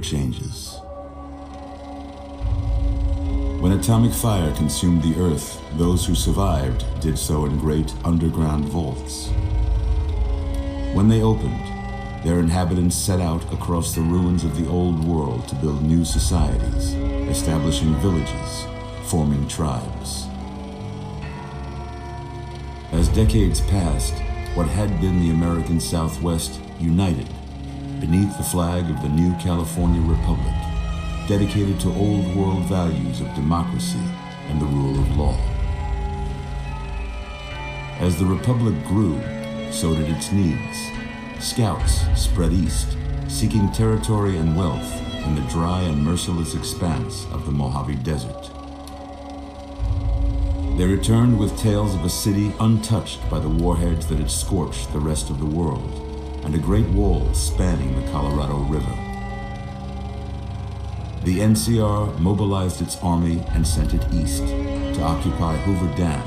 changes. When atomic fire consumed the Earth, those who survived did so in great underground vaults. When they opened, their inhabitants set out across the ruins of the old world to build new societies, establishing villages, forming tribes. As decades passed, what had been the American Southwest united beneath the flag of the new California Republic, dedicated to old world values of democracy and the rule of law. As the Republic grew, so did its needs. Scouts spread east, seeking territory and wealth in the dry and merciless expanse of the Mojave Desert. They returned with tales of a city untouched by the warheads that had scorched the rest of the world, and a great wall spanning the Colorado River. The NCR mobilized its army and sent it east to occupy Hoover Dam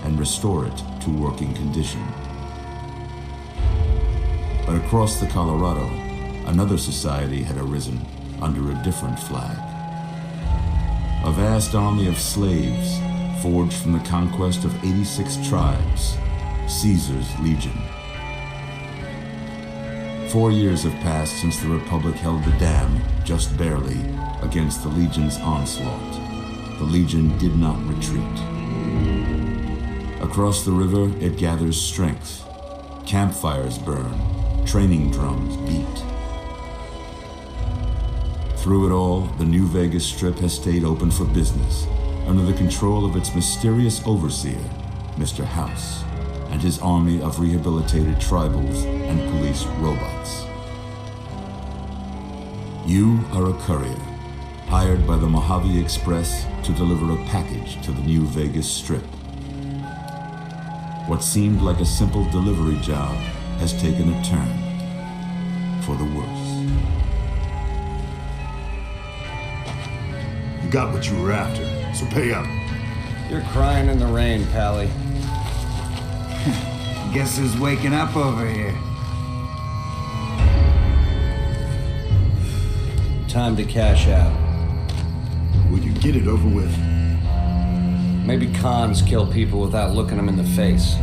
and restore it to working condition. But across the Colorado, another society had arisen under a different flag. A vast army of slaves forged from the conquest of 86 tribes, Caesar's Legion. 4 years have passed since the Republic held the dam, just barely, against the Legion's onslaught. The Legion did not retreat. Across the river, it gathers strength. Campfires burn, training drums beat. Through it all, the new Vegas Strip has stayed open for business, under the control of its mysterious overseer, Mr. House, and his army of rehabilitated tribals and police robots. You are a courier, hired by the Mojave Express to deliver a package to the new Vegas Strip. What seemed like a simple delivery job has taken a turn for the worse. You got what you were after, so pay up. You're crying in the rain, Pally. Guess who's waking up over here? Time to cash out. Will you get it over with? Maybe cons kill people without looking them in the face.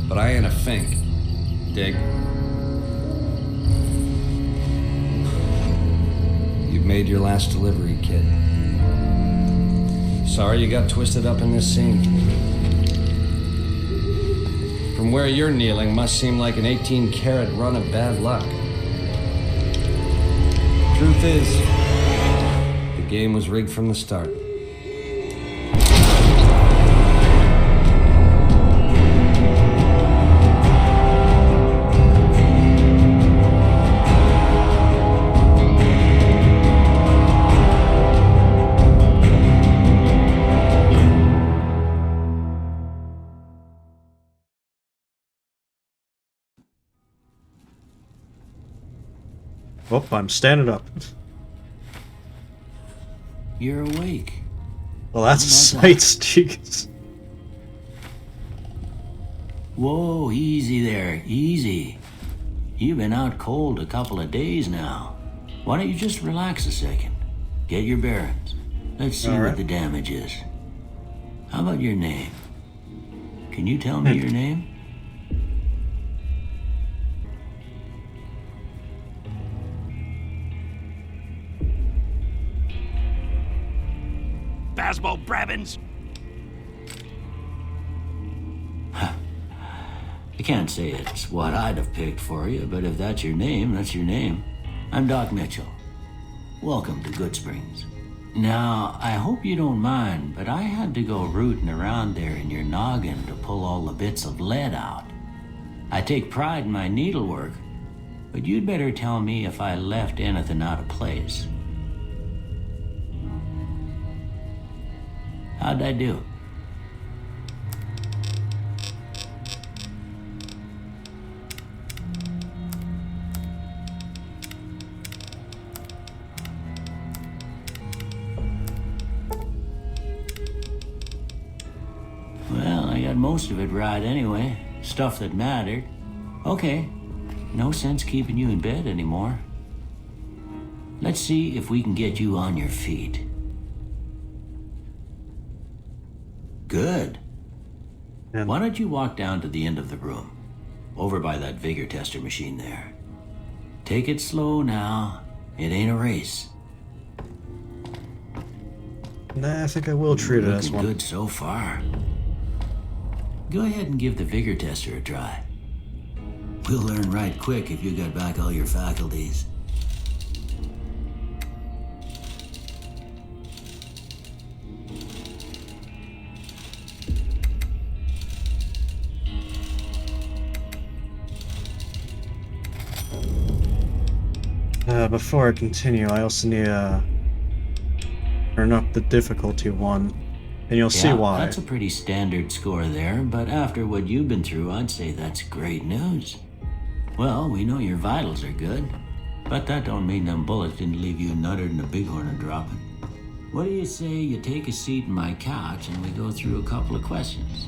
But I ain't a fink. Dig? You've made your last delivery, kid. Sorry you got twisted up in this scene. From where you're kneeling must seem like an 18-carat run of bad luck. Truth is, the game was rigged from the start. Oh, I'm standing up. You're awake. Well, that's sights, jeez. Whoa, easy there, easy. You've been out cold a couple of days now. Why don't you just relax a second? Get your bearings. Let's see what the damage is. How about your name? Can you tell me your name? Basbo Brabbins. I can't say it's what I'd have picked for you, but if that's your name, that's your name. I'm Doc Mitchell. Welcome to Good Springs. Now, I hope you don't mind, but I had to go rooting around there in your noggin to pull all the bits of lead out. I take pride in my needlework, but you'd better tell me if I left anything out of place. How'd I do? Well, I got most of it right anyway. Stuff that mattered. Okay, no sense keeping you in bed anymore. Let's see if we can get you on your feet. Good. And Why don't you walk down to the end of the room, over by that vigor tester machine there. Take it slow now. It ain't a race. nah, I think I will treat it as Looking one. good so far. Go ahead and give the vigor tester a try. We'll learn right quick if you got back all your faculties. Before I continue, I also need to turn up the difficulty one, and you'll see why. That's a pretty standard score there, but after what you've been through, I'd say that's great news. Well, we know your vitals are good, but that don't mean them bullets didn't leave you nuttered and a bighorn a dropping. What do you say you take a seat in my couch and we go through a couple of questions?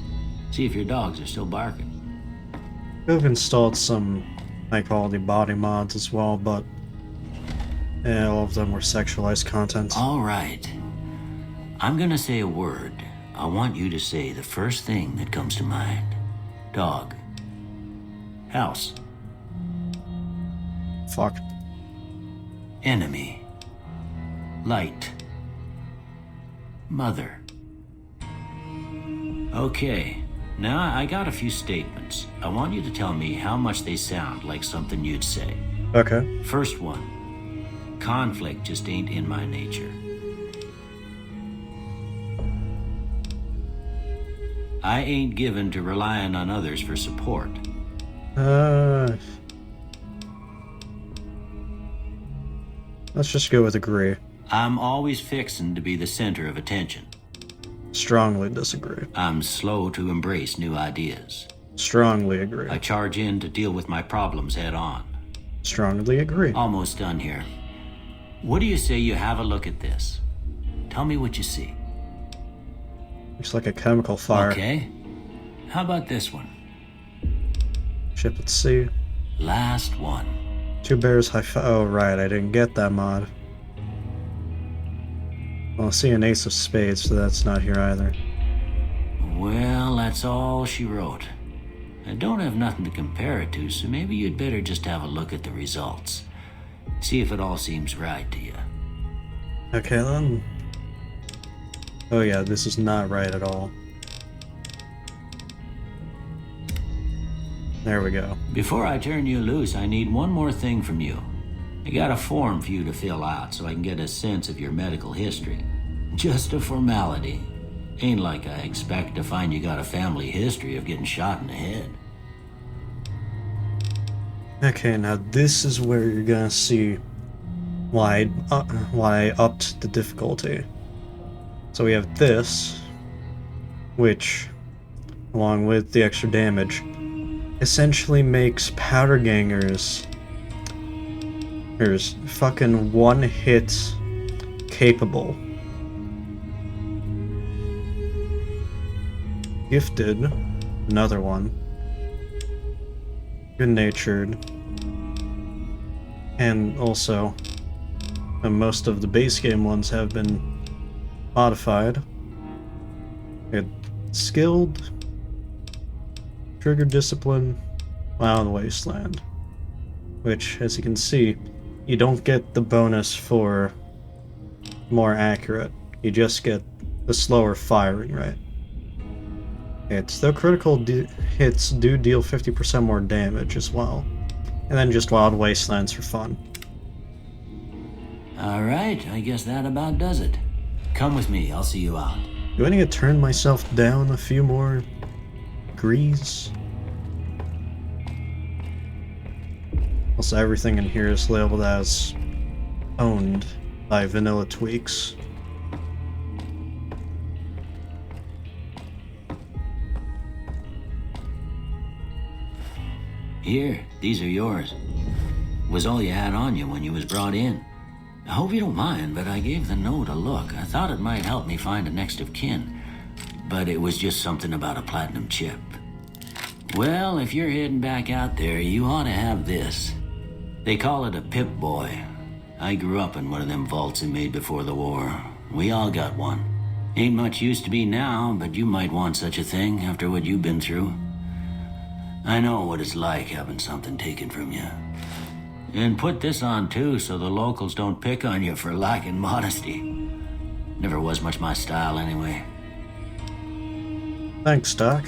See if your dogs are still barking. I've installed some high-quality body mods as well, but yeah, all of them were sexualized content. All right. I'm gonna say a word. I want you to say the first thing that comes to mind. Dog. House. Fuck. Enemy. Light. Mother. Okay. Now I got a few statements. I want you to tell me how much they sound like something you'd say. Okay. First one. Conflict just ain't in my nature. I ain't given to relying on others for support. Let's just go with agree. I'm always fixin' to be the center of attention. Strongly disagree. I'm slow to embrace new ideas. Strongly agree. I charge in to deal with my problems head on. Strongly agree. Almost done here. What do you say you have a look at this? Tell me what you see. Looks like a chemical fire. Okay. How about this one? Ship at sea. Last one. Two bears high oh, right, I didn't get that mod. Well, I see an ace of spades, so that's not here either. Well, that's all she wrote. I don't have nothing to compare it to, so maybe you'd better just have a look at the results. See if it all seems right to you. Okay, then. Oh yeah, this is not right at all. There we go. Before I turn you loose, I need one more thing from you. I got a form for you to fill out so I can get a sense of your medical history. Just a formality. Ain't like I expect to find you got a family history of getting shot in the head. Okay, now this is where you're gonna see why I upped the difficulty. So we have this, which, along with the extra damage, essentially makes powder gangers fucking one hit capable. Gifted, another one. Good-natured. And also, most of the base game ones have been modified. Skilled, trigger discipline, Wild in the Wasteland. Which, as you can see, you don't get the bonus for more accurate. You just get the slower firing rate. It's though critical hits do deal 50% more damage as well. And then just Wild Wastelands for fun. Alright, I guess that about does it. Come with me, I'll see you out. Do I need to turn myself down a few more degrees? Also, everything in here is labeled as owned by Vanilla Tweaks. Here, these are yours. Was all you had on you when you was brought in. I hope you don't mind, but I gave the note a look. I thought it might help me find a next of kin. But it was just something about a platinum chip. Well, if you're heading back out there, you ought to have this. They call it a Pip-Boy. I grew up in one of them vaults they made before the war. We all got one. Ain't much used to be now, but you might want such a thing after what you've been through. I know what it's like having something taken from you. And put this on too, so the locals don't pick on you for lacking modesty. Never was much my style anyway. Thanks, Doc.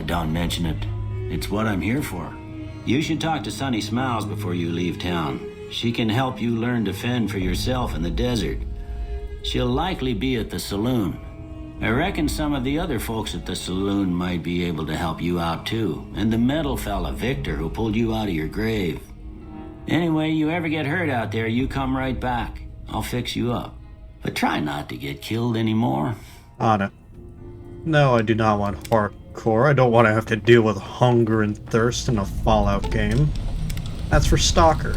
Don't mention it. It's what I'm here for. You should talk to Sunny Smiles before you leave town. She can help you learn to fend for yourself in the desert. She'll likely be at the saloon. I reckon some of the other folks at the saloon might be able to help you out too. And the metal fella, Victor, who pulled you out of your grave. Anyway, you ever get hurt out there, you come right back. I'll fix you up. But try not to get killed anymore. On it. No, I do not want hardcore. I don't want to have to deal with hunger and thirst in a Fallout game. That's for Stalker.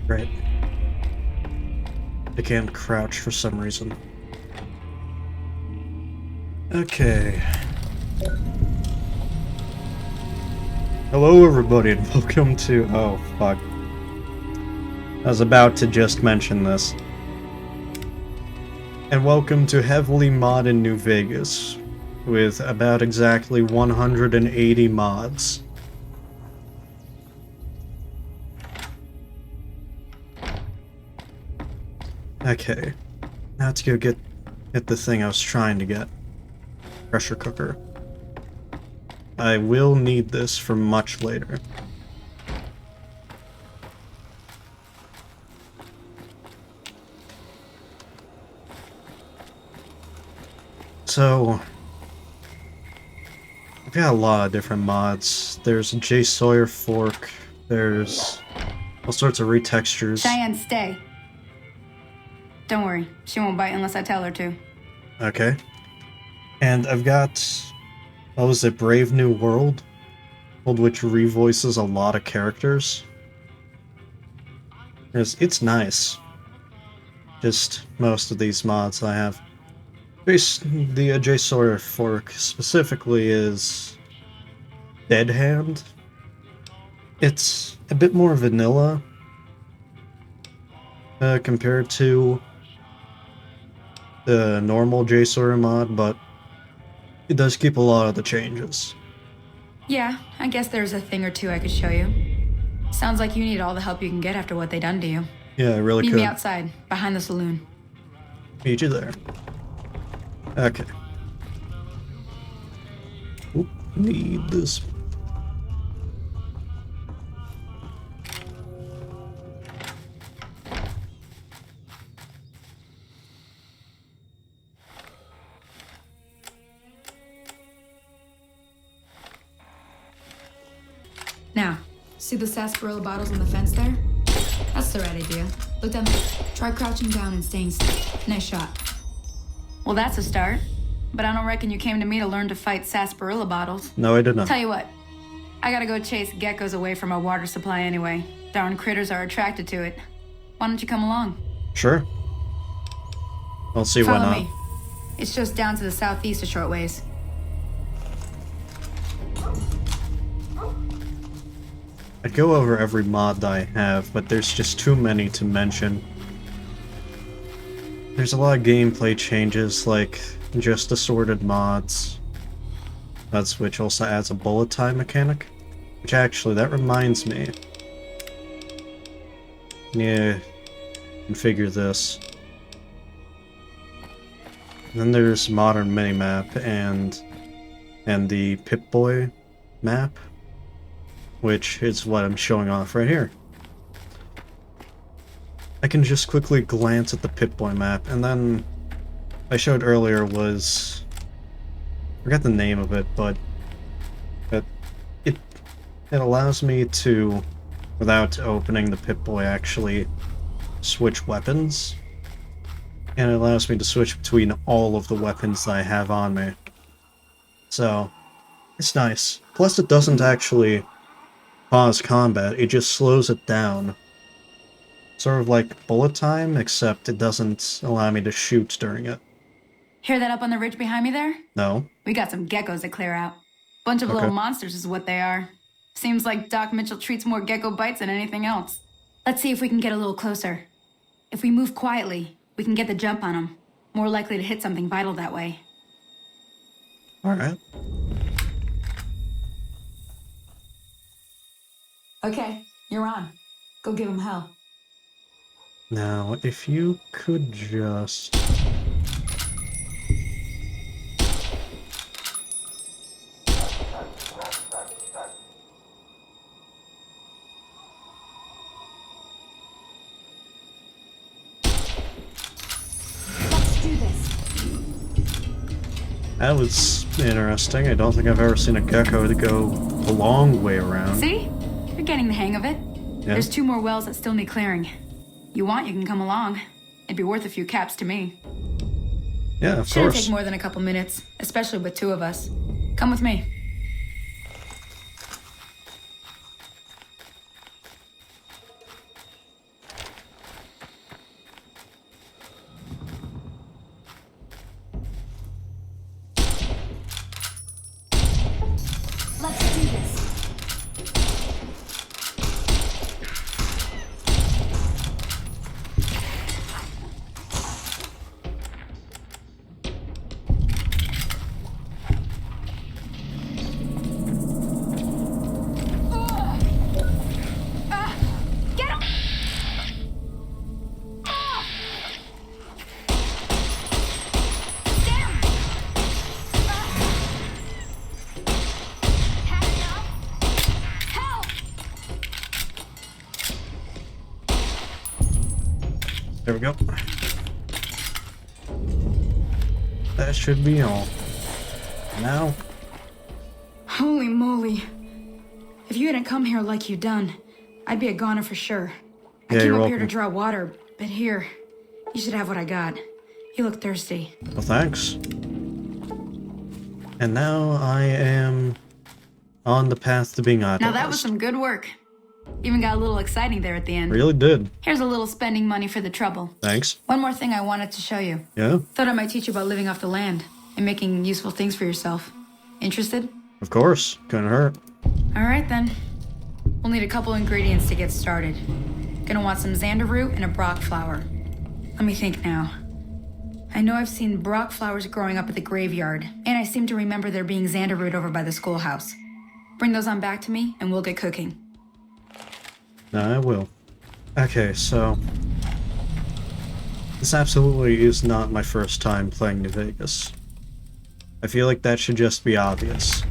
Right. I can't crouch for some reason. Okay. Hello everybody and welcome to... oh, fuck. I was about to just mention this. And welcome to Heavily Mod in New Vegas, with about exactly 180 mods. Okay, now to go get the thing I was trying to get. Pressure cooker. I will need this for much later. So, I've got a lot of different mods. There's a J. Sawyer fork, there's all sorts of retextures. Cheyenne, stay. Don't worry, she won't bite unless I tell her to. Okay. And I've got, what was it, Brave New World? Which revoices a lot of characters. It's nice. Just most of these mods I have. The J. Sawyer fork specifically is Dead Hand. It's a bit more vanilla compared to the normal J. Sawyer mod, but it does keep a lot of the changes. Yeah, I guess there's a thing or two I could show you. Sounds like you need all the help you can get after what they done to you. Yeah, I really Meet could. me outside, behind the saloon. Meet you there. Okay. Oop, need this. Now, see the sarsaparilla bottles on the fence there? That's the right idea. Look down there. Try crouching down and staying still. Nice shot. Well, that's a start. But I don't reckon you came to me to learn to fight sarsaparilla bottles. No, I did not. Tell you what, I gotta go chase geckos away from our water supply anyway. Darn critters are attracted to it. Why don't you come along? Sure. I'll see why Follow not. me. It's just down to the southeast a short ways. I'd go over every mod that I have, but there's just too many to mention. There's a lot of gameplay changes, like just assorted mods. That's which also adds a bullet time mechanic. Which actually, that reminds me. Yeah, configure this. Then there's modern minimap and the Pip-Boy map, which is what I'm showing off right here. I can just quickly glance at the Pip-Boy map, and then I showed earlier was, I forgot the name of it, but it allows me to, without opening the Pip-Boy, actually switch weapons, and it allows me to switch between all of the weapons that I have on me. So It's nice. Plus it doesn't actually pause combat, it just slows it down. Sort of like bullet time, except it doesn't allow me to shoot during it. Hear that up on the ridge behind me there? No? We got some geckos to clear out. Bunch of Okay. little monsters is what they are. Seems like Doc Mitchell treats more gecko bites than anything else. Let's see if we can get a little closer. If we move quietly, we can get the jump on them. More likely to hit something vital that way. Alright. Okay, you're on. Go give him hell. Now, if you could just... Let's do this. That was interesting. I don't think I've ever seen a gecko to go a long way around. See? You're getting the hang of it. Yeah. There's 2 more wells that still need clearing. You want, you can come along. It'd be worth a few caps to me. Yeah, of Shouldn't course. take more than a couple minutes, especially with 2 of us. Come with me. Let's do this. Get him! Damn! Had enough? Help! There we go. That should be all. Now, Holy moly. If you hadn't come here like you done, I'd be a goner for sure. I Yeah, came you're up here to welcome. draw water, but here, you should have what I got. You look thirsty. well, thanks. And now I am on the path to being Now idolized. that was some good work. Even got a little exciting there at the end. Really did. Here's a little spending money for the trouble. Thanks. One more thing I wanted to show you. Yeah, Thought I might teach you about living off the land and making useful things for yourself. Interested? of course. Couldn't hurt. All right then. We'll need a couple ingredients to get started. Gonna want some xander root and a brock flower. Let me think now. I know I've seen brock flowers growing up at the graveyard, and I seem to remember there being xander root over by the schoolhouse. Bring those on back to me, and we'll get cooking. I will. Okay, so... This absolutely is not my first time playing New Vegas. I feel like that should just be obvious.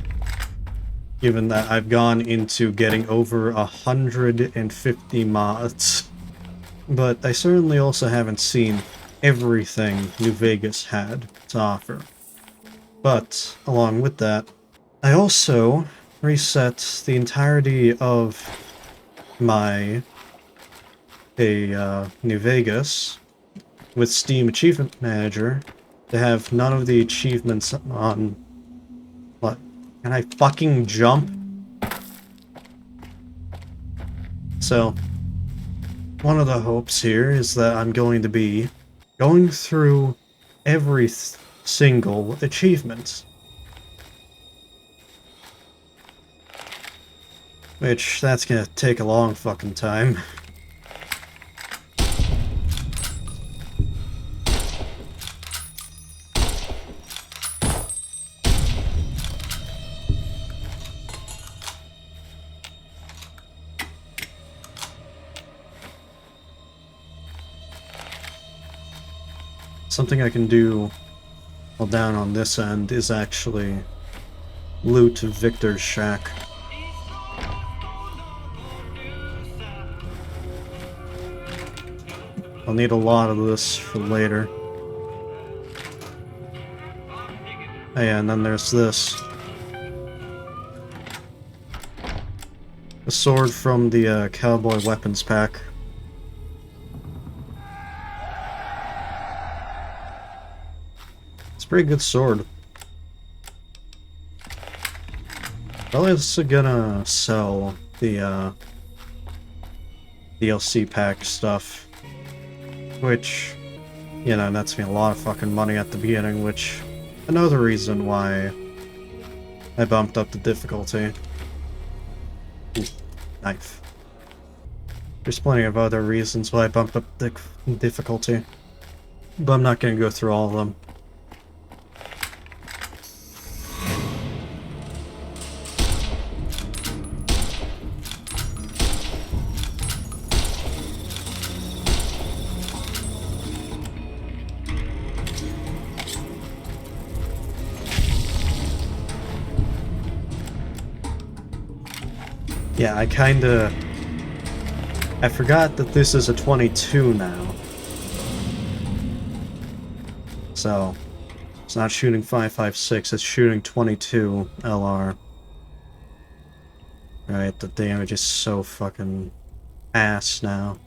Given that I've gone into getting over 150 mods. But I certainly also haven't seen everything New Vegas had to offer. But, along with that, I also reset the entirety of my New Vegas with Steam Achievement Manager to have none of the achievements on... What? Can I fucking jump? So, one of the hopes here is that I'm going to be going through every single achievement. Which, that's gonna take a long fucking time. Something I can do while down on this end is actually loot Victor's shack. I'll need a lot of this for later. Oh yeah, and then there's this. A sword from the cowboy weapons pack. It's a pretty good sword. Probably also gonna sell the DLC pack stuff, which, you know, nets me a lot of fucking money at the beginning, which another reason why I bumped up the difficulty. Ooh, knife. There's plenty of other reasons why I bumped up the difficulty, but I'm not gonna go through all of them. Yeah, I forgot that this is a 22 now. So, it's not shooting 5.56, it's shooting 22 LR. Right, the damage is so fucking ass now.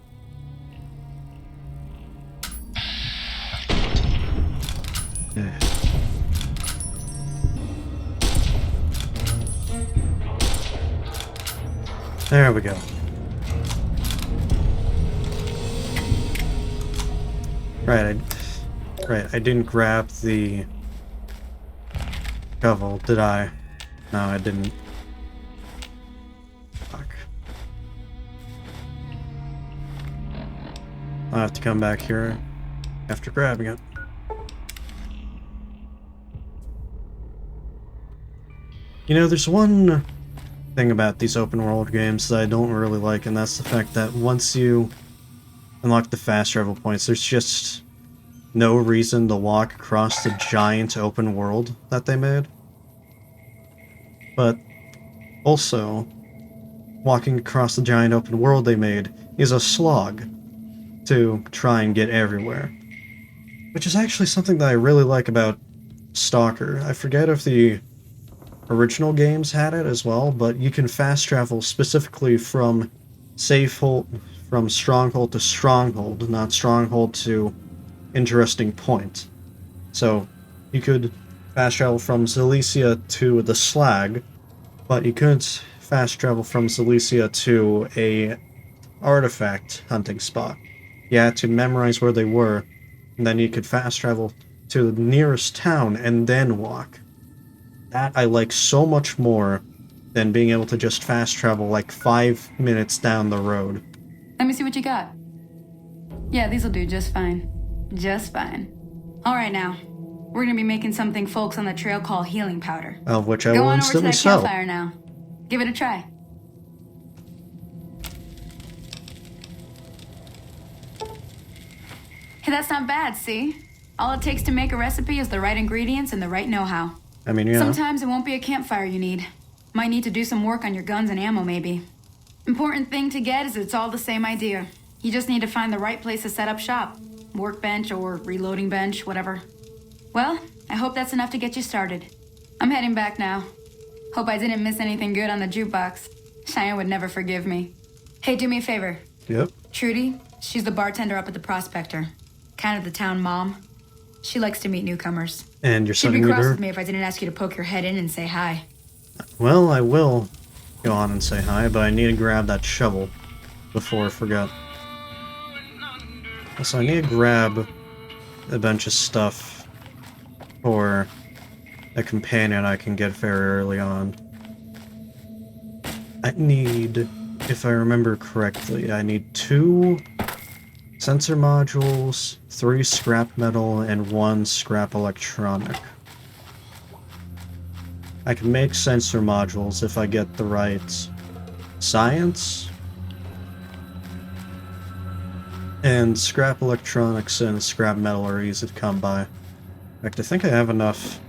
Ugh. There we go. Right, I didn't grab the shovel, did I? No, I didn't. Fuck. I'll have to come back here after grabbing it. You know, there's one thing about these open world games that I don't really like, and that's the fact that once you unlock the fast travel points, there's just no reason to walk across the giant open world that they made. But also, walking across the giant open world they made is a slog to try and get everywhere. Which is actually something that I really like about Stalker. I forget if the original games had it as well, but you can fast travel specifically from from stronghold to stronghold, not stronghold to interesting point. So you could fast travel from Zalicia to the Slag, but you couldn't fast travel from Zalicia to a artifact hunting spot. You had to memorize where they were, and then you could fast travel to the nearest town and then walk. That I like so much more than being able to just fast travel like 5 minutes down the road. Let me see what you got. Yeah, these'll do just fine. Just fine. Alright now. We're gonna be making something folks on the trail call healing powder. Of which I Go will on over to instantly that sell. campfire now. Give it a try. Hey, that's not bad, see? All it takes to make a recipe is the right ingredients and the right know-how. I mean, you know. Sometimes it won't be a campfire you need. Might need to do some work on your guns and ammo, maybe. Important thing to get is it's all the same idea. You just need to find the right place to set up shop. Workbench or reloading bench, whatever. Well, I hope that's enough to get you started. I'm heading back now. Hope I didn't miss anything good on the jukebox. Cheyenne would never forgive me. Hey, do me a favor. Yep. Trudy, she's the bartender up at the Prospector. Kind of the town mom. She likes to meet newcomers. And you're She'd be sending me cross her? with me if I didn't ask you to poke your head in and say hi. Well, I will go on and say hi, but I need to grab that shovel before I forget. So I need to grab a bunch of stuff for a companion I can get very early on. I need, if I remember correctly, I need 2 sensor modules, 3 scrap metal, and 1 scrap electronic. I can make sensor modules if I get the right science, and scrap electronics and scrap metal are easy to come by. In fact, I think I have enough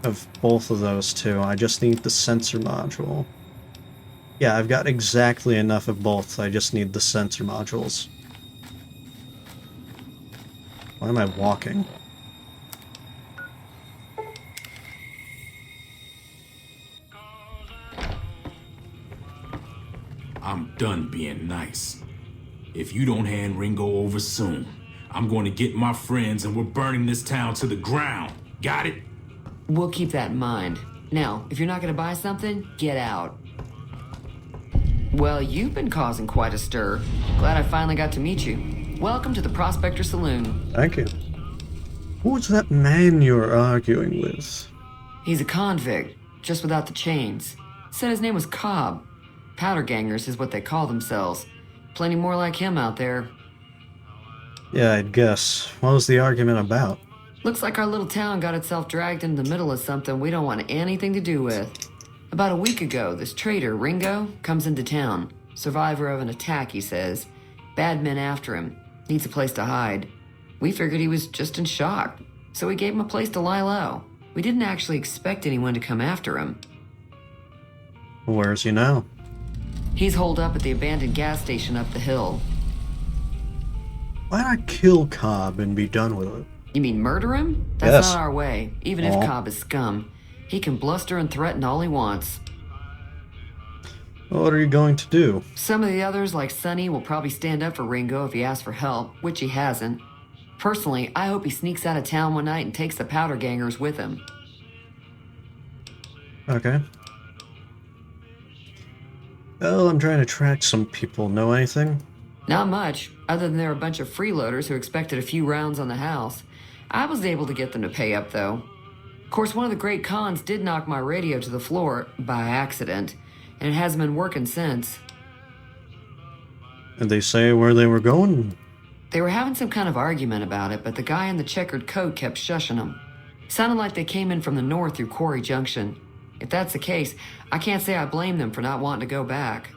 of both of those too. I just need the sensor module. Yeah, I've got exactly enough of both. I just need the sensor modules. Why am I walking? I'm done being nice. If you don't hand Ringo over soon, I'm going to get my friends and we're burning this town to the ground. Got it? We'll keep that in mind. Now, if you're not gonna buy something, get out. Well, you've been causing quite a stir. Glad I finally got to meet you. Welcome to the Prospector Saloon. Thank you. Who's that man you're arguing with? He's a convict, just without the chains. Said his name was Cobb. Powder gangers is what they call themselves. Plenty more like him out there. Yeah, I'd guess. What was the argument about? Looks like our little town got itself dragged into the middle of something we don't want anything to do with. About a week ago, this traitor, Ringo, comes into town. Survivor of an attack, he says. Bad men after him. Needs a place to hide. We figured he was just in shock, so we gave him a place to lie low. We didn't actually expect anyone to come after him. Where is he now? He's holed up at the abandoned gas station up the hill. Why not kill Cobb and be done with it? You mean murder him? That's Yes. not our way, even if Cobb is scum. He can bluster and threaten all he wants. What are you going to do? Some of the others, like Sonny, will probably stand up for Ringo if he asks for help, which he hasn't. Personally, I hope he sneaks out of town one night and takes the powder gangers with him. Okay. Well, I'm trying to track some people. Know anything? Not much, other than they're a bunch of freeloaders who expected a few rounds on the house. I was able to get them to pay up, though. Of course, one of the great cons did knock my radio to the floor by accident, and it hasn't been working since. Did they say where they were going? They were having some kind of argument about it, but the guy in the checkered coat kept shushing them. Sounded like they came in from the north through Quarry Junction. If that's the case, I can't say I blame them for not wanting to go back.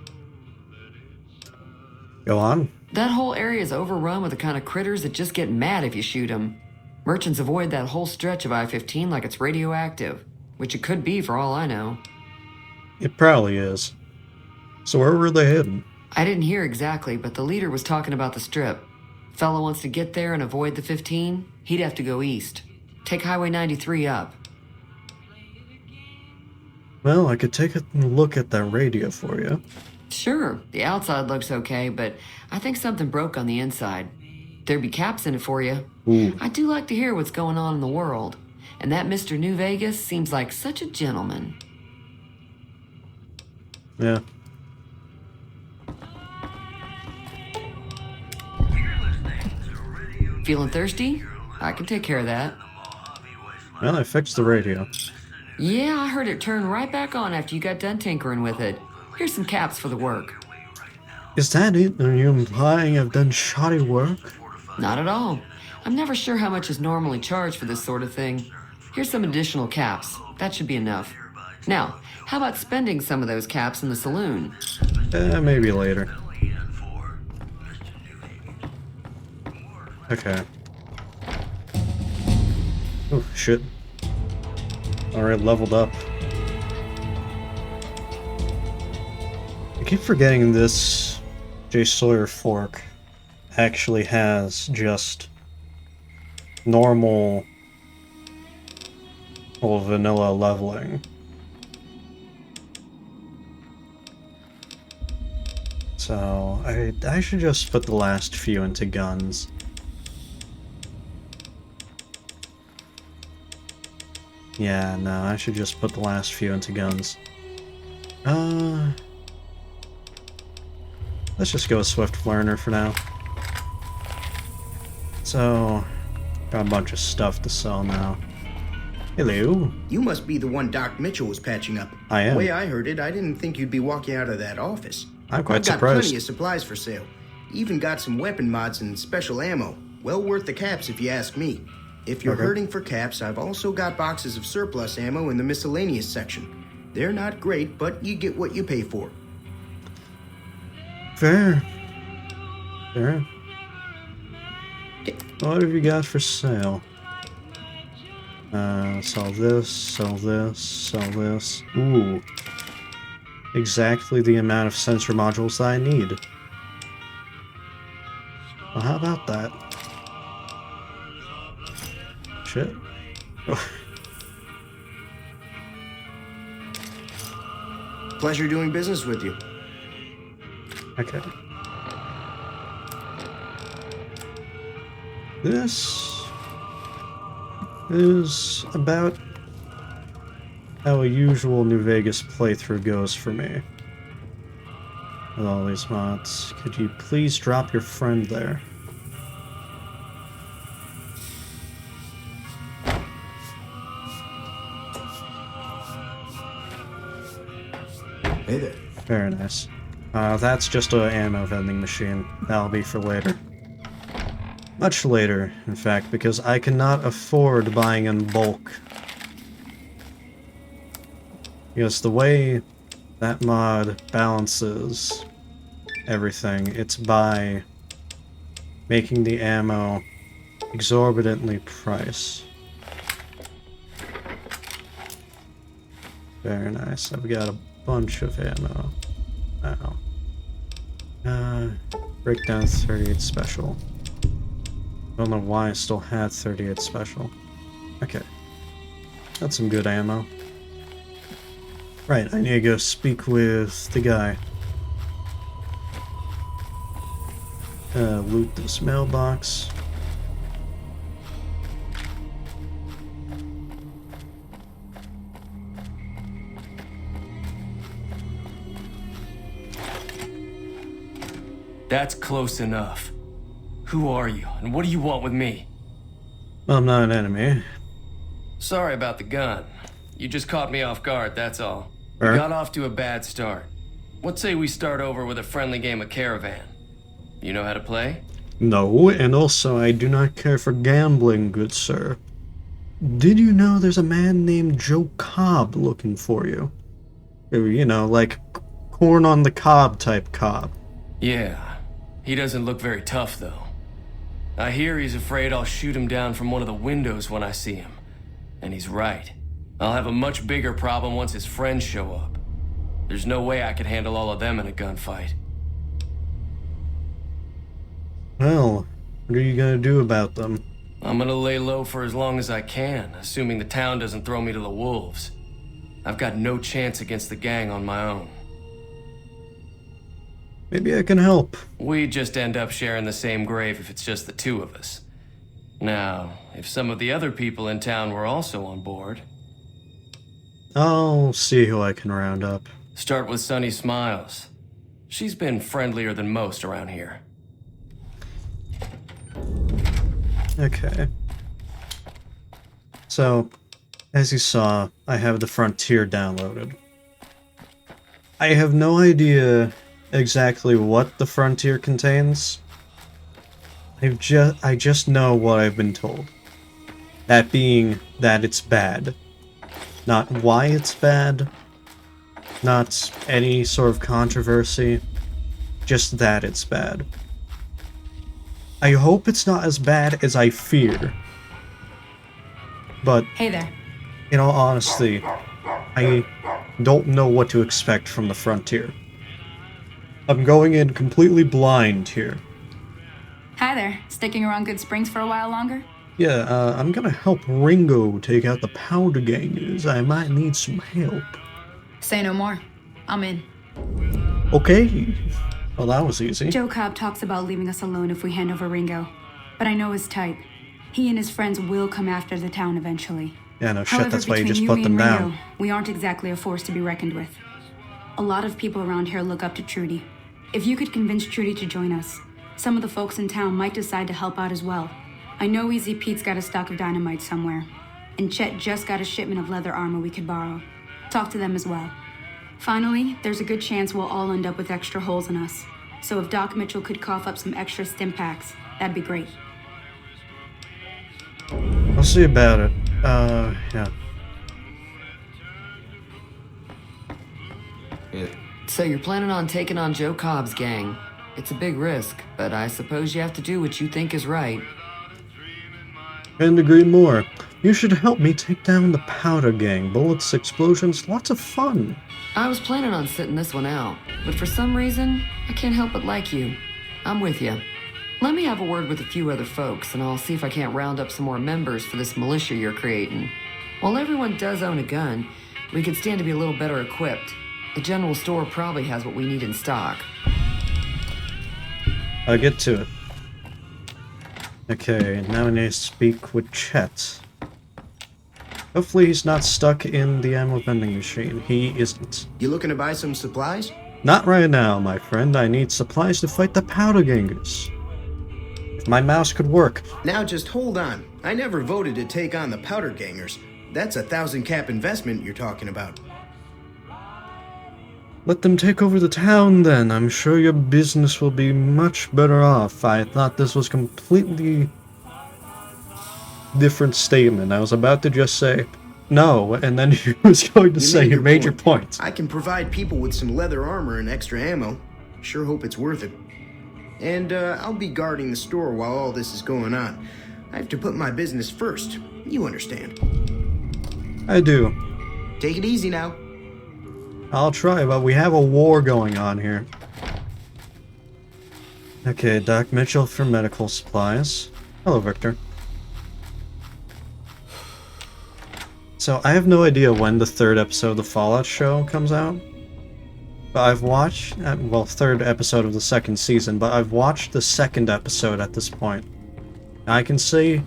Go on. That whole area is overrun with the kind of critters that just get mad if you shoot them. Merchants avoid that whole stretch of I-15 like it's radioactive, which it could be for all I know. It probably is. So where were they heading? I didn't hear exactly, but the leader was talking about the strip. Fellow wants to get there and avoid the 15, he'd have to go east. Take Highway 93 up. Well, I could take a look at that radio for you. Sure, the outside looks okay, but I think something broke on the inside. There'd be caps in it for you. Ooh. I do like to hear what's going on in the world. And that Mr. New Vegas seems like such a gentleman. Yeah. Feeling thirsty? I can take care of that. Well, I fixed the radio. Yeah, I heard it turn right back on after you got done tinkering with it. Here's some caps for the work. Is that it? Are you implying I've done shoddy work? Not at all. I'm never sure how much is normally charged for this sort of thing. Here's some additional caps. That should be enough. Now, how about spending some of those caps in the saloon? Maybe later. Okay. Oh, shit. Alright, leveled up. I keep forgetting this J. Sawyer fork actually has just normal or vanilla leveling. So I should just put the last few into guns. Yeah, no, I should just put the last few into guns. Let's just go with Swift Learner for now. So, got a bunch of stuff to sell now. Hello. You must be the one Doc Mitchell was patching up. I am. The way I heard it, I didn't think you'd be walking out of that office. I'm quite I've got surprised. plenty of supplies for sale. Even got some weapon mods and special ammo. Well worth the caps if you ask me. If you're Okay. hurting for caps, I've also got boxes of surplus ammo in the miscellaneous section. They're not great, but you get what you pay for. Fair. Fair. What have you got for sale? Sell this, sell this, sell this. Ooh. Exactly the amount of sensor modules that I need. Well, how about that? Shit. Pleasure doing business with you. Okay. This is about how a usual New Vegas playthrough goes for me. With all these mods. Could you please drop your friend there? Hey there. Very nice. That's just a ammo vending machine. That'll be for later. Much later, in fact, because I cannot afford buying in bulk. Because the way that mod balances everything, it's by making the ammo exorbitantly priced. Very nice. I've got a bunch of ammo now. Breakdown 38 special. Don't know why I still had 38 special. Okay. That's some good ammo. Right, I need to go speak with the guy. Loot this mailbox. That's close enough. Who are you, and what do you want with me? I'm not an enemy. Sorry about the gun. You just caught me off guard, that's all. Sure. We got off to a bad start. What say we start over with a friendly game of Caravan? You know how to play? No, and also I do not care for gambling, good sir. Did you know there's a man named Joe Cobb looking for you? You know, like corn on the cob type Cobb. Yeah. He doesn't look very tough, though. I hear he's afraid I'll shoot him down from one of the windows when I see him. And he's right. I'll have a much bigger problem once his friends show up. There's no way I could handle all of them in a gunfight. Well, what are you gonna do about them? I'm gonna lay low for as long as I can, assuming the town doesn't throw me to the wolves. I've got no chance against the gang on my own. Maybe I can help. We just end up sharing the same grave if it's just the two of us. Now, if some of the other people in town were also on board... I'll see who I can round up. Start with Sunny Smiles. She's been friendlier than most around here. Okay. So, as you saw, I have the Frontier downloaded. I have no idea exactly what the Frontier contains. I just know what I've been told. That being that it's bad. Not why it's bad, not any sort of controversy, just that it's bad. I hope it's not as bad as I fear. But, Hey there. in all honesty, I don't know what to expect from the Frontier. I'm going in completely blind here. Hi there. Sticking around Good Springs for a while longer? Yeah, I'm gonna help Ringo take out the powder gangers. I might need some help. Say no more. I'm in. Okay. Well, that was easy. Joe Cobb talks about leaving us alone if we hand over Ringo. But I know his type. He and his friends will come after the town eventually. Yeah, no shit, However, that's why you between just put me them and Ringo, down. we aren't exactly a force to be reckoned with. A lot of people around here look up to Trudy. If you could convince Trudy to join us, some of the folks in town might decide to help out as well. I know Easy Pete's got a stock of dynamite somewhere, and Chet just got a shipment of leather armor we could borrow. Talk to them as well. Finally, there's a good chance we'll all end up with extra holes in us. So if Doc Mitchell could cough up some extra stim packs, that'd be great. I'll see about it. Yeah. So you're planning on taking on Joe Cobb's gang. It's a big risk, but I suppose you have to do what you think is right. Couldn't agree more. You should help me take down the powder gang. Bullets, explosions, lots of fun. I was planning on sitting this one out, but for some reason, I can't help but like you. I'm with you. Let me have a word with a few other folks, and I'll see if I can't round up some more members for this militia you're creating. While everyone does own a gun, we could stand to be a little better equipped. The general store probably has what we need in stock. I'll get to it. Okay, now I need to speak with Chet. Hopefully he's not stuck in the ammo vending machine. He isn't. You looking to buy some supplies? Not right now, my friend. I need supplies to fight the powder gangers. If my mouse could work. Now just hold on. I never voted to take on the powder gangers. That's a 1,000 cap investment you're talking about. Let them take over the town then. I'm sure your business will be much better off. I thought this was completely different statement. I was about to just say no, and then he was going to say you made your point. I can provide people with some leather armor and extra ammo. Sure hope it's worth it. And I'll be guarding the store while all this is going on. I have to put my business first. You understand. I do. Take it easy now. I'll try, but we have a war going on here. Okay, Doc Mitchell for medical supplies. Hello, Victor. So, I have no idea when the third episode of the Fallout show comes out. But I've watched, well, third episode of the second season, but I've watched the second episode at this point. And I can say,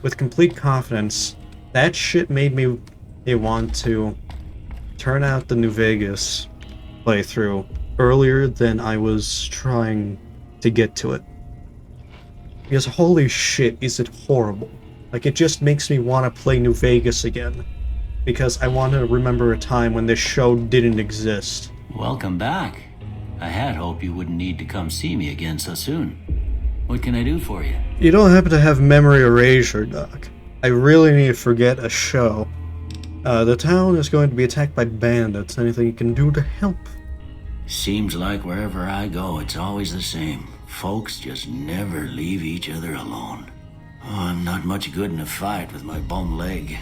with complete confidence, that shit made me want to turn out the New Vegas playthrough earlier than I was trying to get to it. Because holy shit, is it horrible. Like, it just makes me want to play New Vegas again. Because I want to remember a time when this show didn't exist. Welcome back. I had hoped you wouldn't need to come see me again so soon. What can I do for you? You don't happen to have memory erasure, Doc. I really need to forget a show. The town is going to be attacked by bandits. Anything you can do to help? Seems like wherever I go, it's always the same. Folks just never leave each other alone. Oh, I'm not much good in a fight with my bum leg.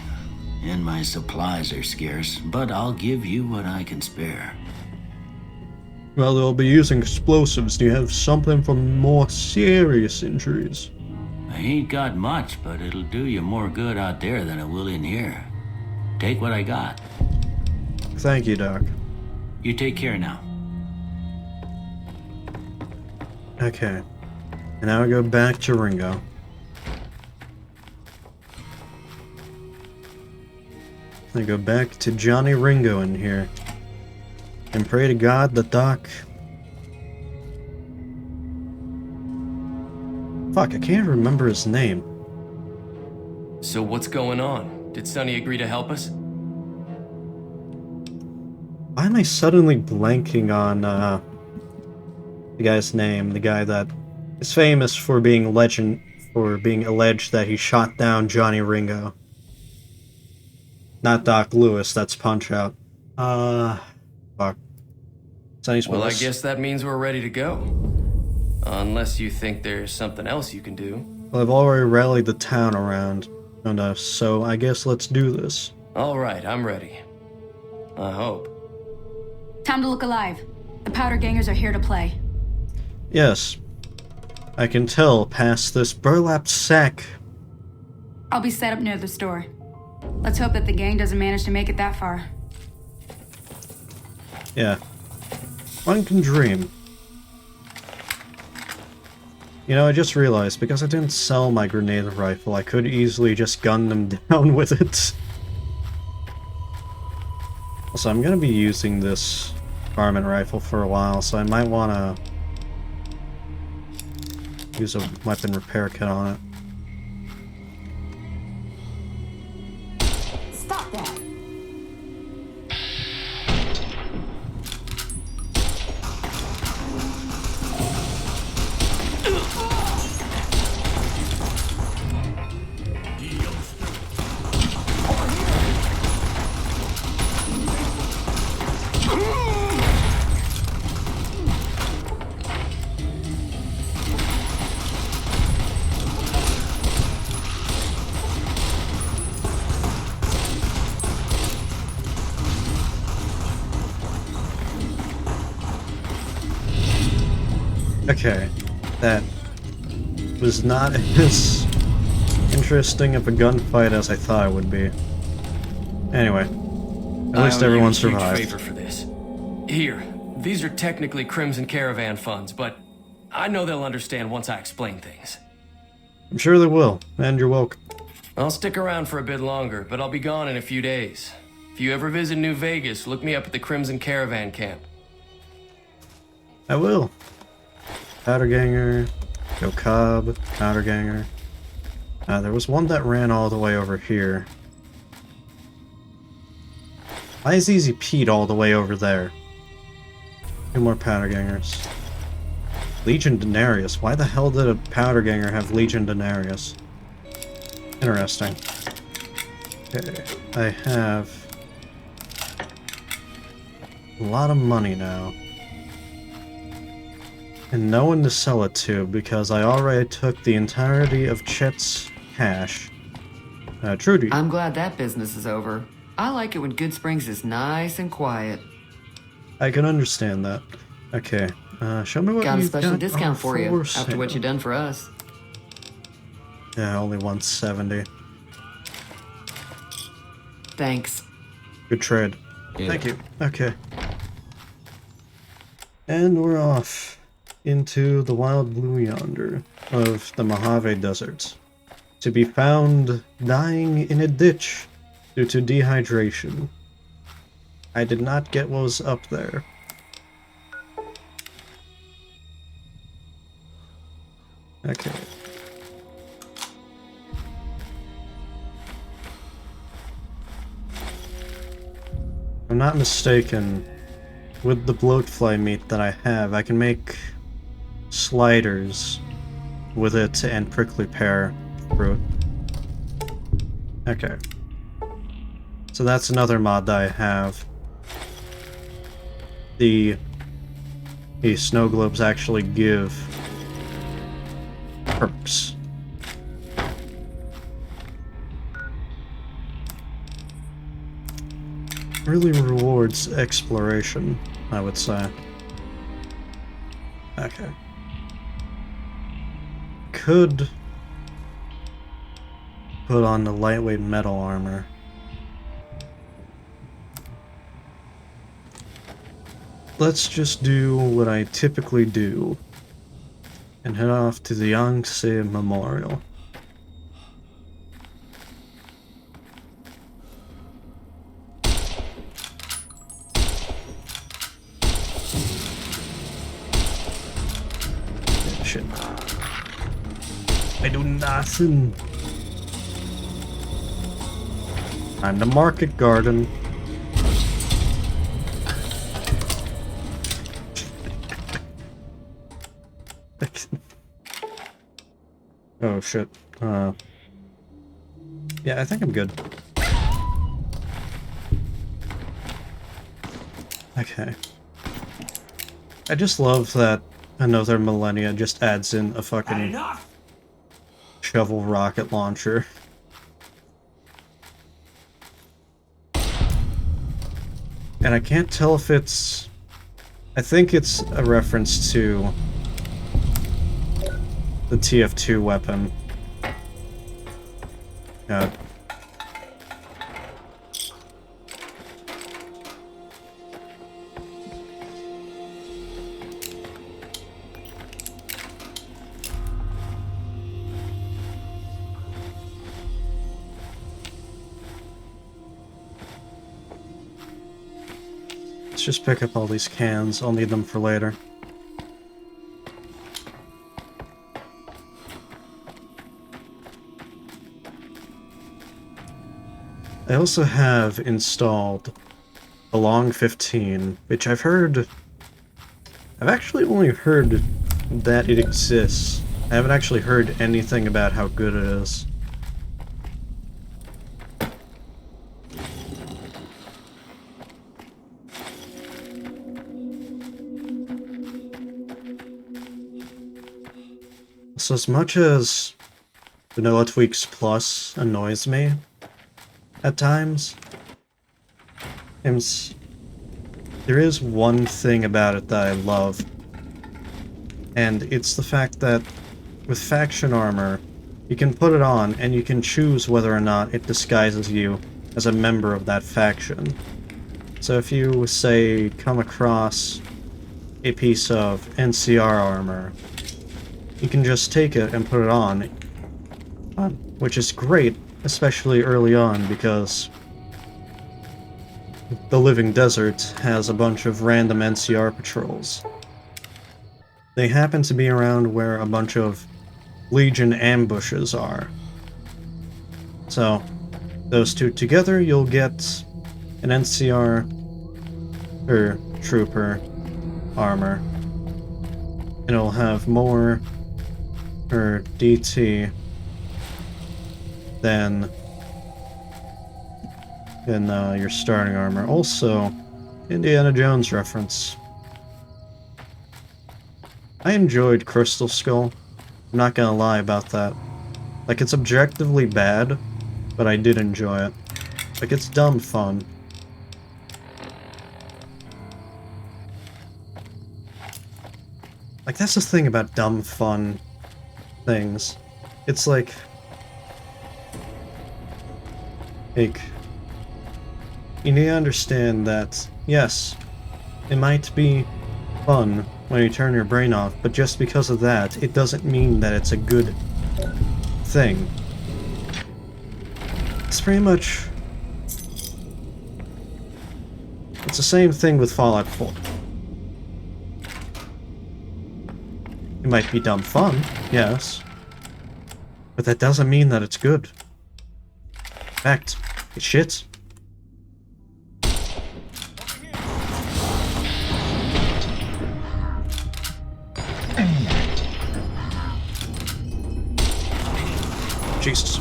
And my supplies are scarce, but I'll give you what I can spare. Well, they'll be using explosives. Do you have something for more serious injuries? I ain't got much, but it'll do you more good out there than it will in here. Take what I got. Thank you, Doc. You take care now. Okay. And now I go back to Ringo. I go back to Johnny Ringo in here. And pray to God that Doc... Fuck, I can't remember his name. So what's going on? Did Sonny agree to help us? Why am I suddenly blanking on, the guy's name? The guy that is famous for being alleged that he shot down Johnny Ringo. Not Doc Lewis, that's Punch-Out. Fuck. Sonny's Well, I Willis. guess that means we're ready to go. Unless you think there's something else you can do. Well, I've already rallied the town around us, so I guess let's do this. All right, I'm ready. I hope. Time to look alive. The powder gangers are here to play. Yes. I can tell past this burlap sack. I'll be set up near the store. Let's hope that the gang doesn't manage to make it that far. Yeah. One can dream. You know, I just realized, because I didn't sell my grenade rifle, I could easily just gun them down with it. Also, I'm gonna be using this varmint rifle for a while, so I might wanna use a weapon repair kit on it. Stop that! Okay, that was not as interesting of a gunfight as I thought it would be. Anyway, at least everyone survived. Huge favor for this. Here, these are technically Crimson Caravan funds, but I know they'll understand once I explain things. I'm sure they will, and you're welcome. I'll stick around for a bit longer, but I'll be gone in a few days. If you ever visit New Vegas, look me up at the Crimson Caravan Camp. I will. Powderganger, Joe Cobb, Powderganger. There was one that ran all the way over here. Why is Easy Pete all the way over there? Two more Powdergangers. Legion Denarius. Why the hell did a Powderganger have Legion Denarius? Interesting. Okay, I have a lot of money now. And no one to sell it to, because I already took the entirety of Chet's cash. Trudy. I'm glad that business is over. I like it when Good Springs is nice and quiet. I can understand that. Okay, show me what Got a you've special got discount for you sale. after what you done for us. Yeah, only 170. Thanks. Good trade. Yeah. Thank you. Okay. And we're off into the wild blue yonder of the Mojave Desert, to be found dying in a ditch due to dehydration. I did not get what was up there. Okay. If I'm not mistaken, with the bloatfly meat that I have, I can make sliders with it and prickly pear fruit. Okay. So that's another mod that I have. The snow globes actually give perks. Really rewards exploration, I would say. Okay. Could put on the lightweight metal armor. Let's just do what I typically do and head off to the Yangtze Memorial. Shit. I do nothing. I'm the market garden. Oh shit. Yeah, I think I'm good. Okay. I just love that another millennia just adds in a fucking shovel rocket launcher. And I can't tell if it's... I think it's a reference to the TF2 weapon. God. Let's just pick up all these cans. I'll need them for later. I also have installed Belong 15, which I've actually only heard that it exists. I haven't actually heard anything about how good it is. So as much as Vanilla Tweaks Plus annoys me at times, there is one thing about it that I love, and it's the fact that with faction armor, you can put it on and you can choose whether or not it disguises you as a member of that faction. So if you, say, come across a piece of NCR armor, you can just take it and put it on, which is great especially early on, because the Living Desert has a bunch of random NCR patrols. They happen to be around where a bunch of Legion ambushes are. So, those two together, you'll get an NCR or trooper armor. And it'll have more or DT than in your starting armor. Also, Indiana Jones reference. I enjoyed Crystal Skull. I'm not gonna lie about that. Like, it's objectively bad, but I did enjoy it. Like, it's dumb fun. Like, that's the thing about dumb fun things. It's like, you need to understand that, yes, it might be fun when you turn your brain off, but just because of that, it doesn't mean that it's a good thing. It's pretty much... It's the same thing with Fallout 4. It might be dumb fun, yes, but that doesn't mean that it's good. In fact, it's shit. Jesus.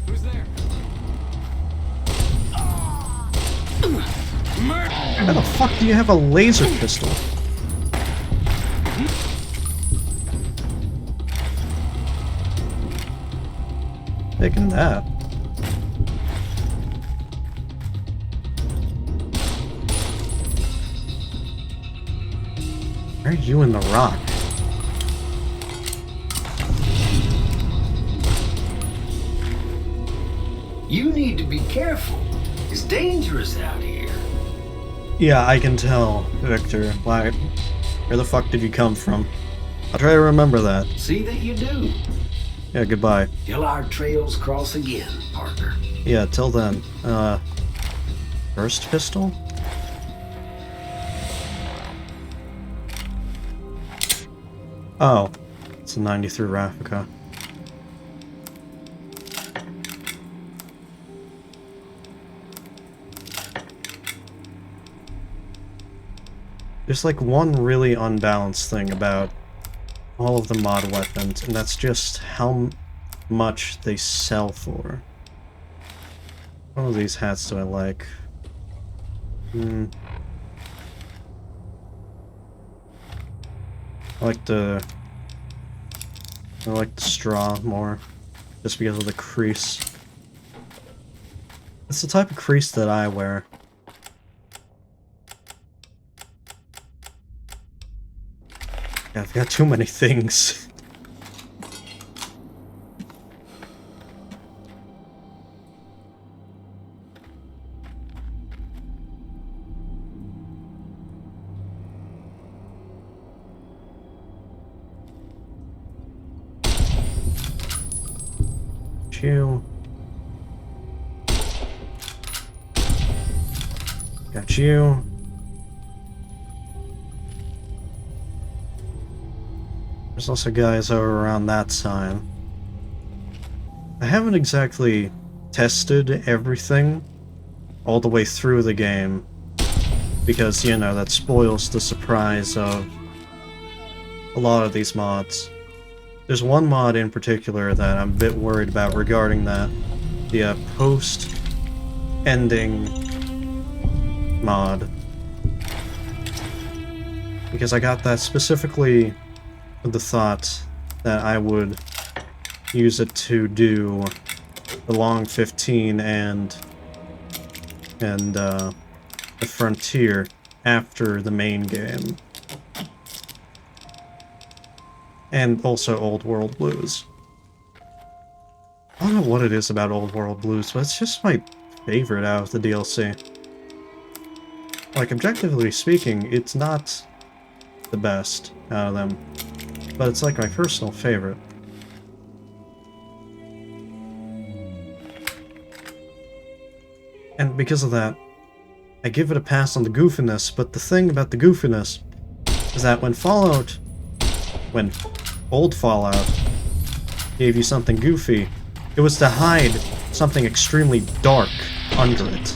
Who's there? How the fuck do you have a laser pistol? Taking that. Why are you in the rock? You need to be careful. It's dangerous out here. Yeah, I can tell, Victor. Why? Where the fuck did you come from? I'll try to remember that. See that you do. Yeah, goodbye. Till our trails cross again, partner. Yeah, till then. Burst pistol? Oh, it's a 93 Raffica. There's like one really unbalanced thing about all of the mod weapons, and that's just how much they sell for. One of these hats do I like? I like the straw more, just because of the crease. It's the type of crease that I wear. Yeah, I've got too many things. You. Got you. There's also guys over around that side. I haven't exactly tested everything all the way through the game, because, you know, that spoils the surprise of a lot of these mods. There's one mod in particular that I'm a bit worried about regarding that. The post-ending mod. Because I got that specifically with the thought that I would use it to do the Long 15 and the Frontier after the main game. And also Old World Blues. I don't know what it is about Old World Blues, but it's just my favorite out of the DLC. Like, objectively speaking, it's not the best out of them, but it's like my personal favorite. And because of that, I give it a pass on the goofiness, but the thing about the goofiness is that when old Fallout gave you something goofy, it was to hide something extremely dark under it.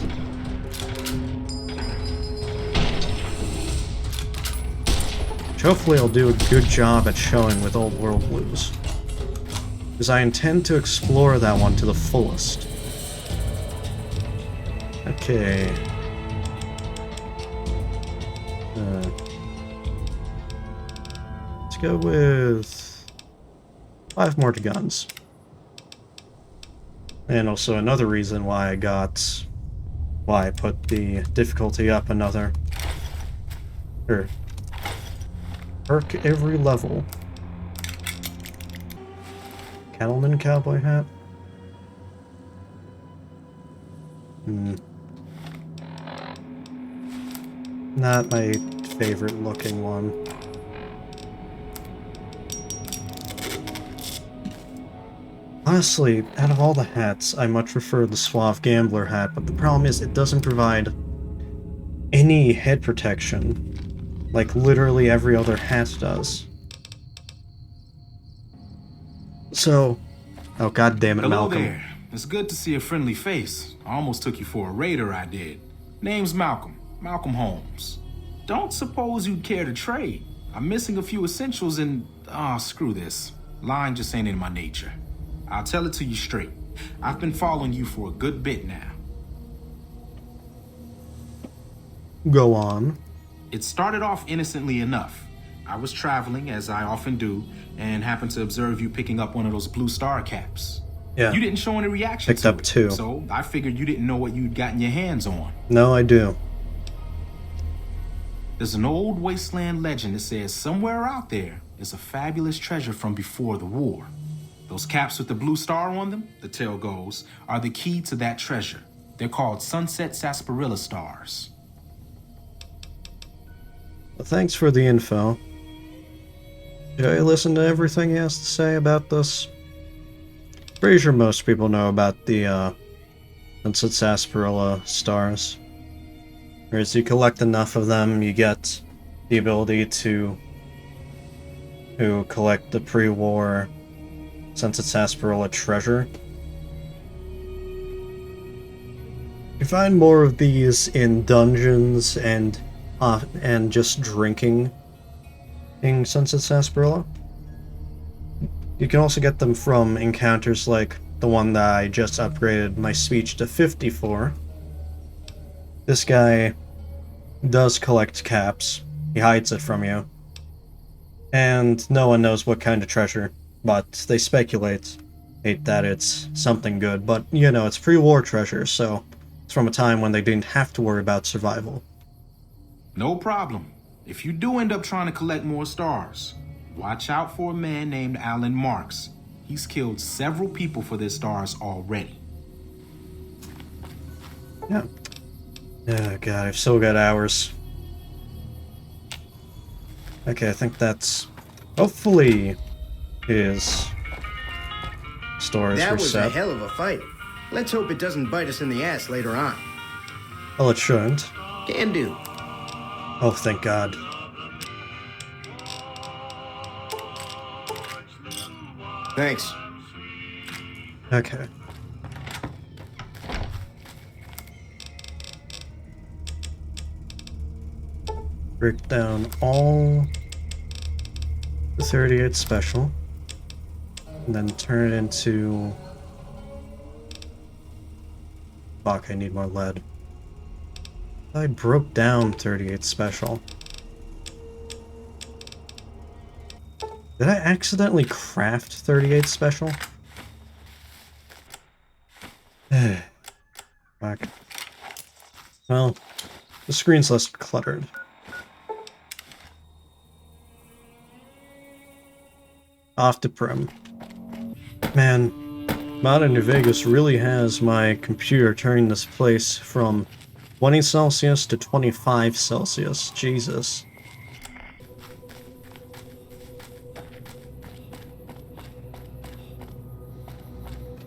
Which hopefully I'll do a good job at showing with Old World Blues. Because I intend to explore that one to the fullest. Okay. Let's go with 5 more guns. And also another reason why I put the difficulty up another. Or perk every level. Cattleman cowboy hat? Not my favorite looking one. Honestly, out of all the hats, I much prefer the Suave Gambler hat, but the problem is it doesn't provide any head protection, like literally every other hat does. So, oh god damn it, Hello Malcolm. there. It's good to see a friendly face. I almost took you for a raider, I did. Name's Malcolm. Malcolm Holmes. Don't suppose you'd care to trade. I'm missing a few essentials and... screw this. Lying just ain't in my nature. I'll tell it to you straight. I've been following you for a good bit now. Go on. It started off innocently enough. I was traveling, as I often do, and happened to observe you picking up one of those blue star caps. Yeah. You didn't show any reaction Picked to up it, 2. so I figured you didn't know what you'd gotten your hands on. No, I do. There's an old wasteland legend that says somewhere out there is a fabulous treasure from before the war. Those caps with the blue star on them, the tale goes, are the key to that treasure. They're called Sunset Sarsaparilla Stars. Well, thanks for the info. Did I listen to everything he has to say about this? Pretty sure most people know about the Sunset Sarsaparilla Stars. Whereas you collect enough of them, you get the ability to collect the pre-war Sunset Sarsaparilla treasure. You find more of these in dungeons and just drinking in Sunset Sarsaparilla. You can also get them from encounters like the one that I just upgraded my speech to 50 for. This guy does collect caps. He hides it from you. And no one knows what kind of treasure, but they speculate that it's something good. But, you know, it's pre-war treasure, so it's from a time when they didn't have to worry about survival. No problem. If you do end up trying to collect more stars, watch out for a man named Alan Marks. He's killed several people for their stars already. Yeah. Oh god, I've still got hours. Okay, I think that's... hopefully his store is That was a reset. hell of a fight. Let's hope it doesn't bite us in the ass later on. Well, it shouldn't. Can do. Oh, thank god. Thanks. Okay. Break down all the 38 special, and then turn it into... fuck, I need more lead. I broke down 38 special. Did I accidentally craft 38 special? Fuck. Well, the screen's less cluttered. Off to Prim. Man, Mod in New Vegas really has my computer turning this place from 20 Celsius to 25 Celsius. Jesus.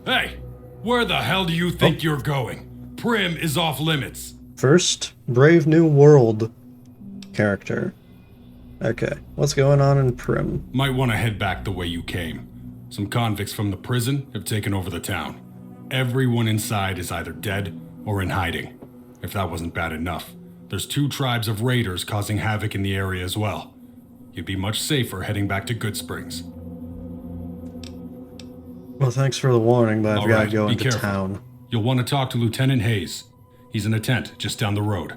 Hey, where the hell do you think you're going? Prim is off limits. First, Brave New World character. Okay, what's going on in Prim? Might want to head back the way you came. Some convicts from the prison have taken over the town. Everyone inside is either dead or in hiding. If that wasn't bad enough, there's 2 tribes of raiders causing havoc in the area as well. You'd be much safer heading back to Good Springs. Well, thanks for the warning, but I've got to Alright, go be into careful. town. You'll want to talk to Lieutenant Hayes. He's in a tent just down the road.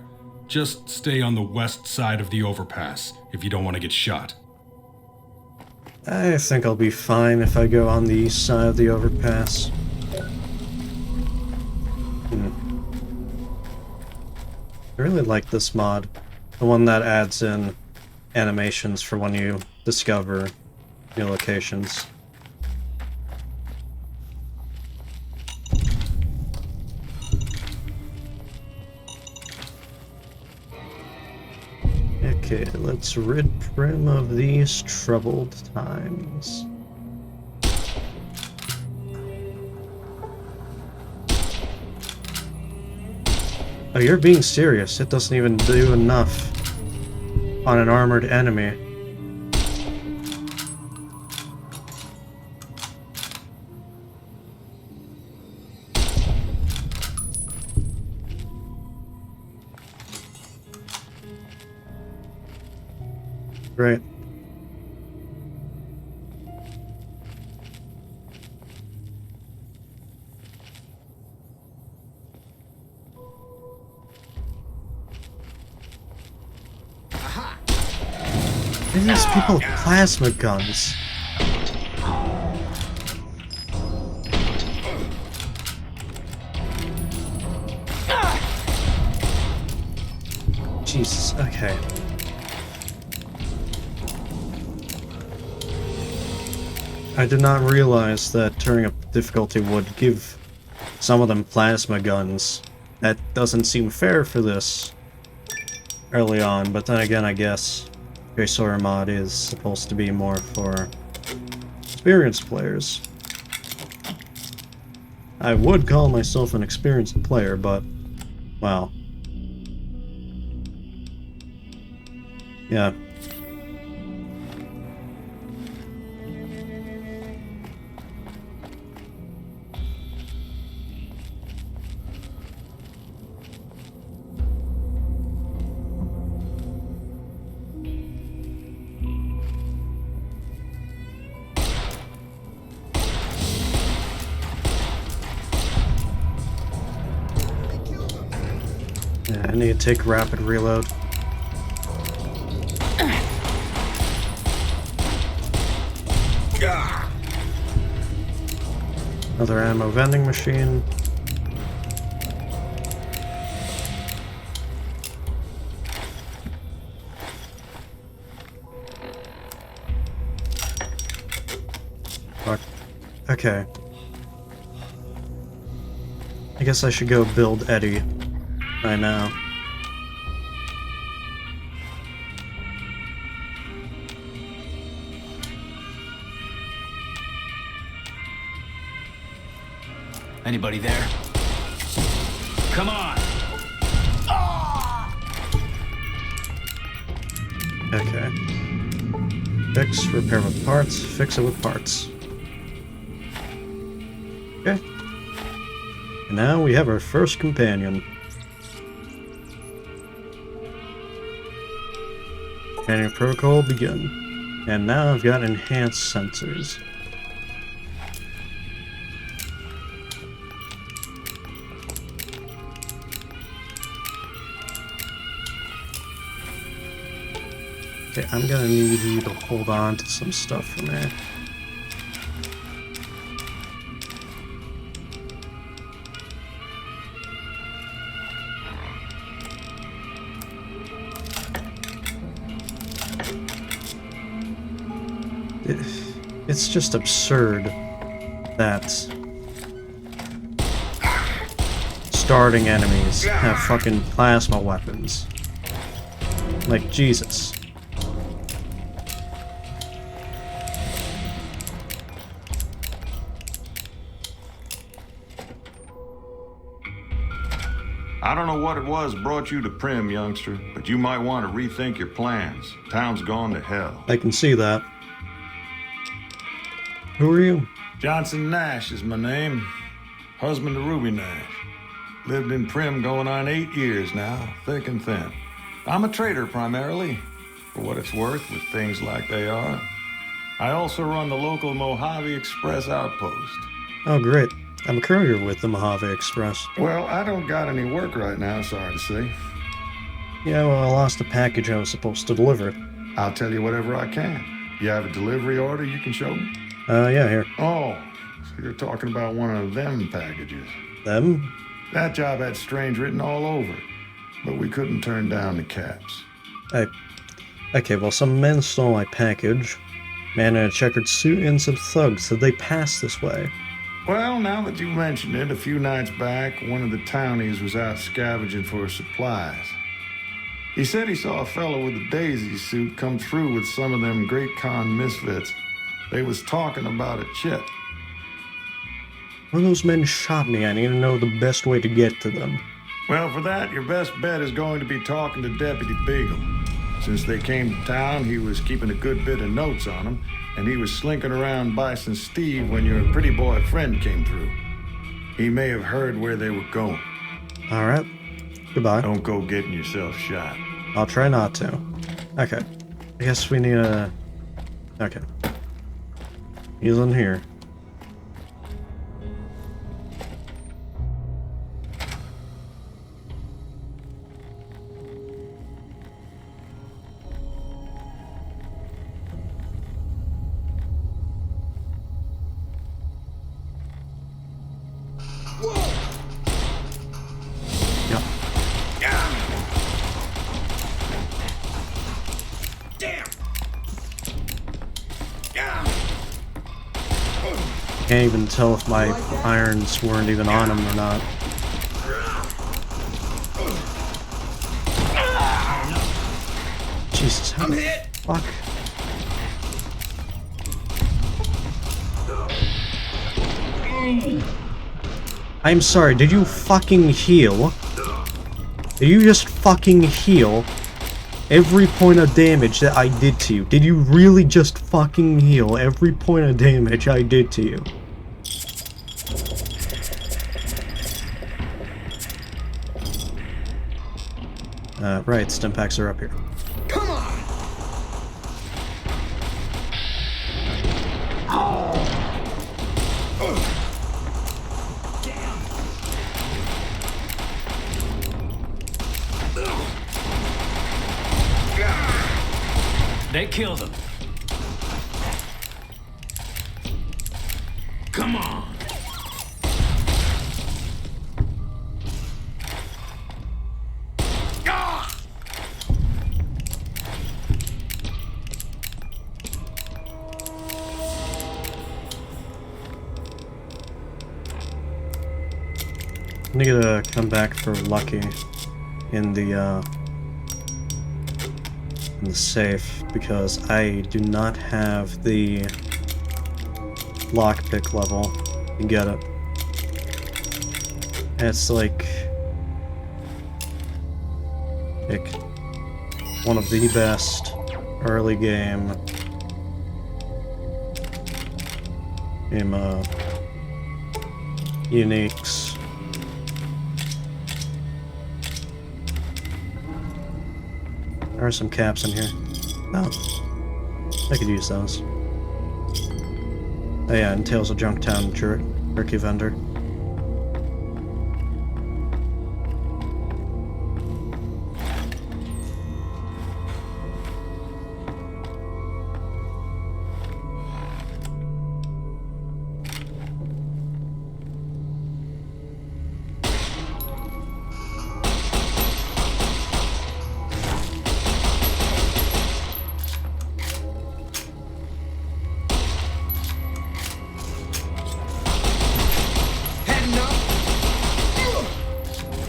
Just stay on the west side of the overpass if you don't want to get shot. I think I'll be fine if I go on the east side of the overpass. I really like this mod. The one that adds in animations for when you discover new locations. Okay, let's rid Prim of these troubled times. Oh, you're being serious. It doesn't even do enough on an armored enemy. Right. These people have plasma guns. Jesus, okay. I did not realize that turning up difficulty would give some of them plasma guns. That doesn't seem fair for this early on, but then again, I guess Tracer mod is supposed to be more for experienced players. I would call myself an experienced player, but, well. Yeah. Yeah, I need to take rapid reload. Another ammo vending machine. Fuck. Okay. I guess I should go build Eddie right now. Anybody there? Come on! Okay. Fix, repair with parts, fix it with parts. Okay. And now we have our first companion. Companion protocol begin. And now I've got enhanced sensors. Okay, I'm gonna need you to hold on to some stuff for me. It's just absurd that starting enemies have fucking plasma weapons. Like, Jesus. I don't know what it was brought you to Prim, youngster, but you might want to rethink your plans. Town's gone to hell. I can see that. Who are you? Johnson Nash is my name. Husband to Ruby Nash. Lived in Prim going on 8 years now, thick and thin. I'm a trader primarily, for what it's worth with things like they are. I also run the local Mojave Express outpost. Oh, great. I'm a courier with the Mojave Express. Well, I don't got any work right now, sorry to say. Yeah, well, I lost a package I was supposed to deliver. I'll tell you whatever I can. You have a delivery order you can show me? Yeah, here. Oh, so you're talking about one of them packages. Them? That job had strange written all over it, but we couldn't turn down the caps. Okay, well, some men stole my package. Man in a checkered suit and some thugs said they passed this way. Well, now that you mention it, a few nights back, one of the townies was out scavenging for supplies. He said he saw a fellow with a daisy suit come through with some of them Great Con misfits. They was talking about a chip. One of those men shot me. I need to know the best way to get to them. Well, for that, your best bet is going to be talking to Deputy Beagle. Since they came to town, he was keeping a good bit of notes on them, and he was slinking around Bison Steve when your pretty boy friend came through. He may have heard where they were going. All right. Goodbye. Don't go getting yourself shot. I'll try not to. Okay. I guess we need a... Okay. He's in here. Can't even tell if my irons weren't even on him or not. Jesus, how the fuck? I'm sorry, did you fucking heal? Did you just fucking heal every point of damage that I did to you? Did you really just fucking heal every point of damage I did to you? Right, stim packs are up here. Come on! They killed him. Come on. I'm gonna come back for Lucky in the safe because I do not have the lockpick level to get it. It's like one of the best early game uniques. There are some caps in here. Oh, I could use those. Oh yeah, and Tales of Junktown Jerky Vendor.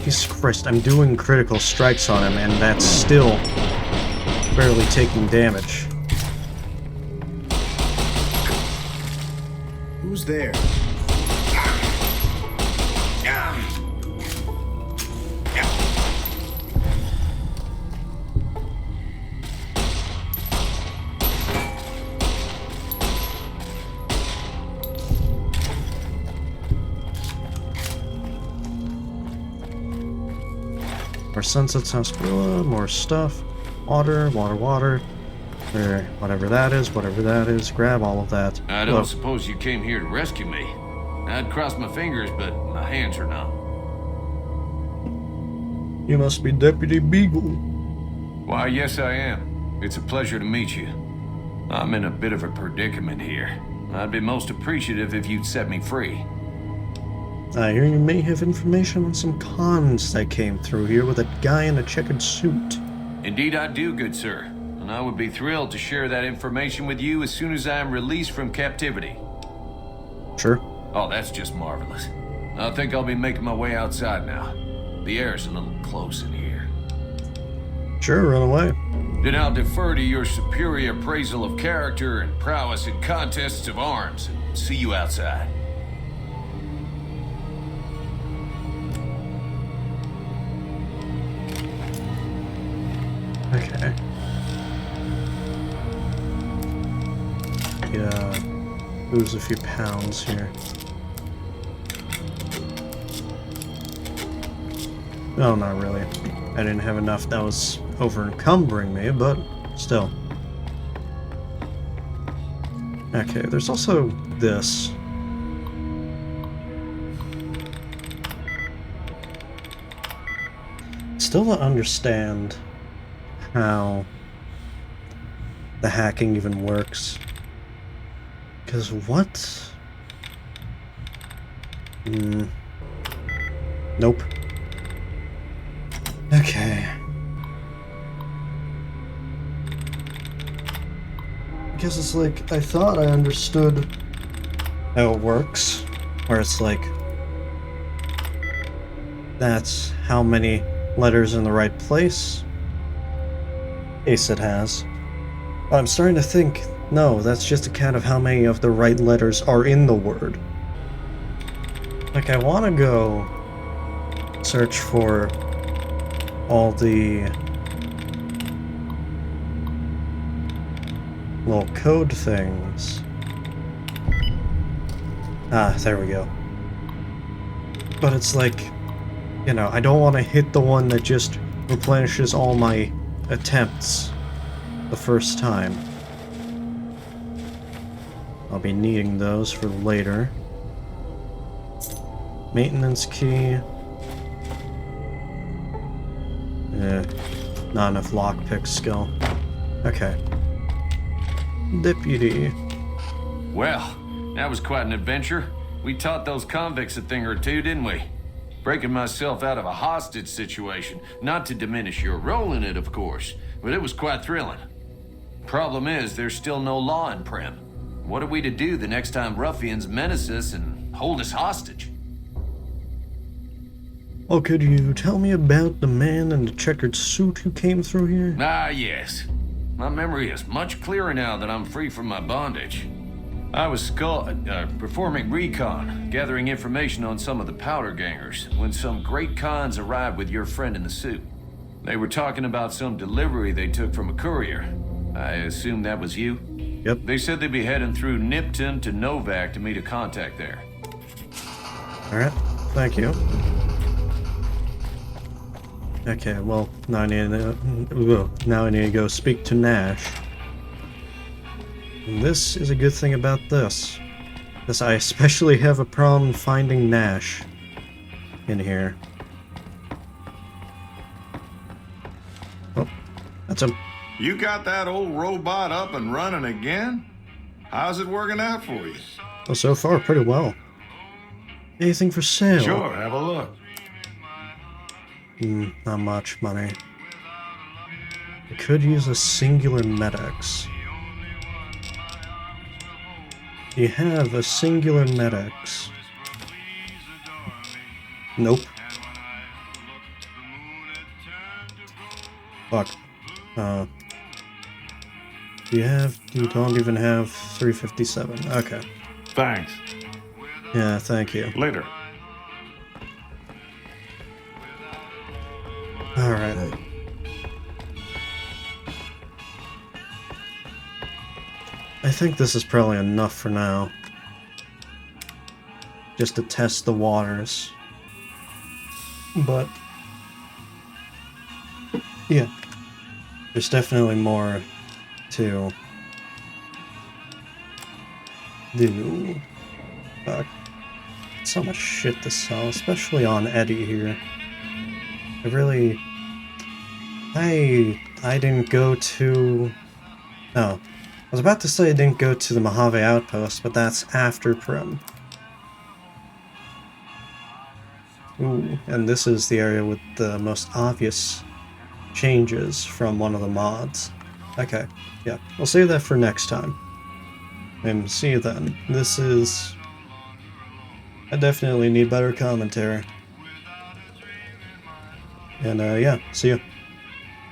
Jesus Christ, I'm doing critical strikes on him, and that's still barely taking damage. Who's there? More Sunset Sarsaparilla, more stuff. Water, water, water. Or whatever that is, grab all of that. I don't suppose you came here to rescue me. I'd cross my fingers, but my hands are numb. You must be Deputy Beagle. Why, yes I am. It's a pleasure to meet you. I'm in a bit of a predicament here. I'd be most appreciative if you'd set me free. I hear you may have information on some cons that came through here with a guy in a checkered suit. Indeed I do, good sir. And I would be thrilled to share that information with you as soon as I am released from captivity. Sure. Oh, that's just marvelous. I think I'll be making my way outside now. The air's a little close in here. Sure, run away. Then I'll defer to your superior appraisal of character and prowess in contests of arms, and see you outside. Okay. Yeah, lose a few pounds here. No, not really. I didn't have enough that was over-encumbering me, but still. Okay, there's also this. Still don't understand how the hacking even works. Because what? Nope. Okay. Because it's like, I thought I understood how it works. Where it's like, that's how many letters in the right place. Ace it has. But I'm starting to think, no, that's just a count of how many of the right letters are in the word. Like, I want to go search for all the little code things. Ah, there we go. But it's like, you know, I don't want to hit the one that just replenishes all my attempts the first time. I'll be needing those for later. Maintenance key. Not enough lockpick skill. Okay. Deputy. Well, that was quite an adventure. We taught those convicts a thing or two, didn't we? Breaking myself out of a hostage situation. Not to diminish your role in it, of course, but it was quite thrilling. Problem is, there's still no law in Prim. What are we to do the next time ruffians menace us and hold us hostage? Well, could you tell me about the man in the checkered suit who came through here? Ah, yes. My memory is much clearer now that I'm free from my bondage. I was performing recon, gathering information on some of the powder gangers, when some great cons arrived with your friend in the suit. They were talking about some delivery they took from a courier. I assume that was you? Yep. They said they'd be heading through Nipton to Novak to meet a contact there. Alright, thank you. Okay, well, now I need to go speak to Nash. And this is a good thing about this. Because I especially have a problem finding Nash in here. Oh, that's him. You got that old robot up and running again? How's it working out for you? Well, so far, pretty well. Anything for sale? Sure, have a look. Not much money. I could use a singular Med-X. Do you have a singular Med-X? Nope. Fuck. You don't even have 357. Okay. Thanks. Yeah, thank you. Later. Alright. I think this is probably enough for now. Just to test the waters. But yeah. There's definitely more to do. So much shit to sell, especially on Eddie here. I didn't go to... No. I was about to say I didn't go to the Mojave Outpost, but that's after Prim. Ooh, and this is the area with the most obvious changes from one of the mods. Okay, yeah, we'll save that for next time. And see you then. I definitely need better commentary. And yeah, see you.